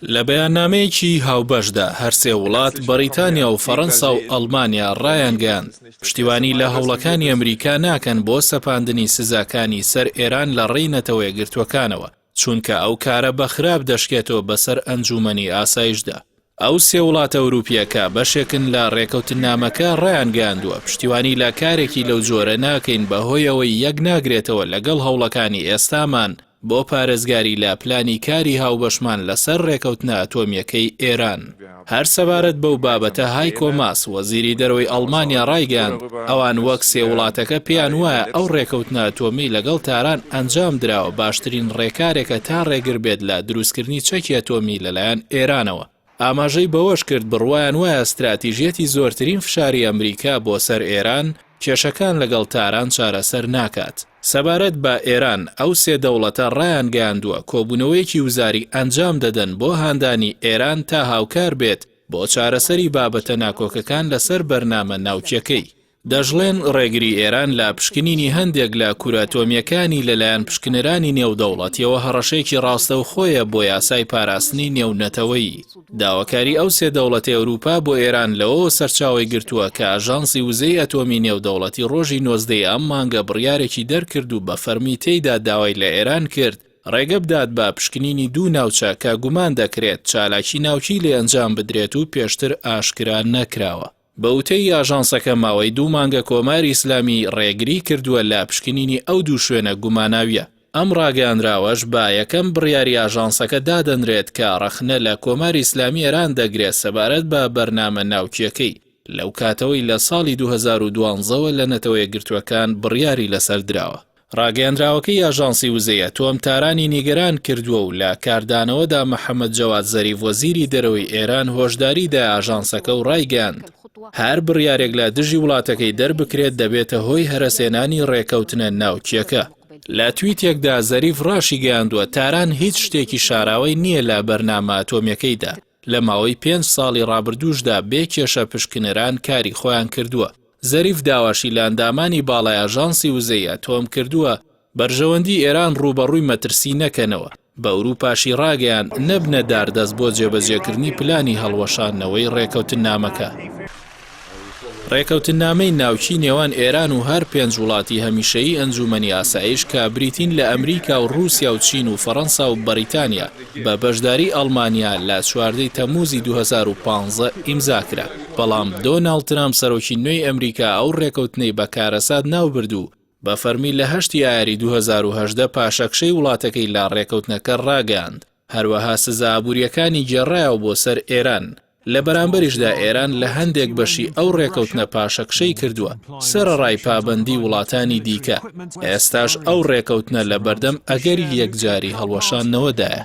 لە بەیاننامەیەکی هاوبەشدا هەرسێ وڵات بەریتانیا و فەڕەنسا و ئەڵمانیا ڕایانگەیاند پشتیوانی لە هەوڵەکانی ئەمریکا ناکەن بۆ سەپاندنی سزاکانی سەر ئێران لە ڕێی نەتەوە یەکگرتووەکانەوە چونکە ئەو کارە بە خراپ دەشکێتەوە بەسەر ئەنجومەنی ئاسایشدا. ئەو سێ وڵاتە ئەوروپیەکە بەشێکن لە ڕێکەوتنامەکە ڕایانگەیاندووە پشتیوانی لە کارێکی لەو جۆرە ناکەین بەهۆیەوەی یەک ناگرێتەوە لەگەڵ هەوڵەکانی ئێستامان بۆ پارێزگاری لە پلانی کاری هاوبەشمان لەسەر ڕێکەوتنە ئەتۆمیەکەی ئێران. هەر سەبارەت بەو بابەتە هایکۆ ماس وەزیری دەرەوەی ئەڵمانیا ڕایگەاند ئەوان وەک سێ وڵاتەکە پێیان وایە ئەو ڕێکەوتنە ئەتۆمی لەگەڵ تاران ئەنجام درراوە باشترین ڕێکارێکە تا ڕێگر بێت لە دروستکردنی چەکی ئەتۆمی لەلایەن ئێرانەوە. ئاماژەی بەوەش کرد بڕوایان وایە استراتیژیەتی زۆرترین فشاری ئەمریکا بۆ سەر ئێران کێشەکان لەگەڵ تاران چارەسەر ناکات. سەبارەت بە ئێران ئەو سێ دەوڵەتە ڕایان گەیاندووە کۆبوونەوەیەکی وزاری ئەنجام دەدەن بۆ هاندانی ئێران تا هاوکار بێت بۆ چارەسەری بابەتە ناکۆکەکان لەسەر بەرنامە ناوچیەکەی. دەژڵێن ڕێگری ئێران لە پشکنینی هەندێک لە کوراتۆمیەکانی لەلایەن پشکنەرانی نێودەوڵەتیەوە هەڕەشێکی ڕاستەوخۆیە بۆ یاسای پاراستنی نێونەتەوەیی. داواکاری ئەو سێ دەوڵەتی ئەوروپا بۆ ئێران لەوە سەرچاوی گرتووە کە ئاژانسی وزەی ئەتۆمی نێودەوڵەتی ڕۆژی 19 ئەم مانگە بڕیارێکی دەرکرد و بە فەرمی تێیدا داوای لە ئێران کرد ڕێگە بدات بە پشکنینی دوو ناوچە کە گومان دەکرێت چالاکی ناوچی لێ ئەنجام بدرێت و پێشتر ئاشکرا نەکراوە. بەوتەی ئاژانسەکە ماوەی دوو مانگە کۆماری ئیسلامی ڕێگری کردووە لە پشکنینی ئەو دوو شوێنە گوماناویە. ئەم ڕاگەاندراوەش با یەکەم بڕیاری ئاژانسەکە دادەنرێت کە ڕەخنە لە کۆماری ئیسلامی ئێران دەگرێت سەبارەت بە بەرنامە ناوچیەکەی لەو کاتەوەی لە ساڵی 2012ەوە لە نەتەوە یەکگرتووەکان بڕیاری لەسەر دراوە. ڕاگەاندراوەکەی ئاژانسی وزەی ئەتۆم تارانی نیگەران کردووە و لە کاردانەوەدا محەممەد جەواد زەریف وەزیری دەرەوەی ئێران هۆشداریدا ئاژانسەکە و ڕایگەاند هەر بڕیارێک لە دژی وڵاتەکەی دەربکرێت دەبێتە هۆی هەرەسێنانی ڕێکەوتنە ناوچیەکە. لە تویتێکدا زەریف ڕاشی گەیاندووە تاران هیچ شتێکی شاراوەی نییە لە بەرنامە ئەتۆمیەکەیدا لە ماوەی 5 ساڵی ڕابردووشدا بێ کێشە پشکنەران کاری خۆیان کردووە. زەریف داواشی لە ئەندامانی باڵای ئاژانسی وزەی ئەتۆم کردووە بەرژەوەندی ئێران ڕوبەڕووی مەترسی نەکەنەوە بە ئەوروپاشی ڕاگەیان نەبنە داردەست بۆ جێبەجێکردنی پلانی هەڵوەشاندنەوەی ڕێکەوتنامەکە. ڕێکەوتنامەی ناوچی نێوان ئێران و هەر 5 وڵاتی هەمیشەیی ئەنجومەنی ئاسایش کە بریتین لە ئەمریکا و رووسیا و چین و فەڕەنسا و بەریتانیا بە بەشداری ئەڵمانیا لە 14 تەمووزی 2015 ئیمزاکرا. بەڵام دۆناڵد ترامپ سەرۆکی نوێی ئەمریکا ئەو ڕێکەوتنەی بەکارەسات ناوبردوو بە فەرمی لە 8 یاری 2018 پاشەکشەی وڵاتەکەی لا ڕێکەوتنەکە ڕاگەاند. هەروەها سزا ئابووریەکانی گێڕایەوە بۆ سەر ئێران. لە بەرامبەریشدا ئێران لە هەندێک بەشی ئەو ڕێکەوتنە پاشەکشەی کردووە سەرەڕای پابەندی وڵاتانی دیکە. ئێستاش ئەو ڕێکەوتنە لە بەردەم ئەگەری یەکجاری هەڵوەشاندنەوەدایە.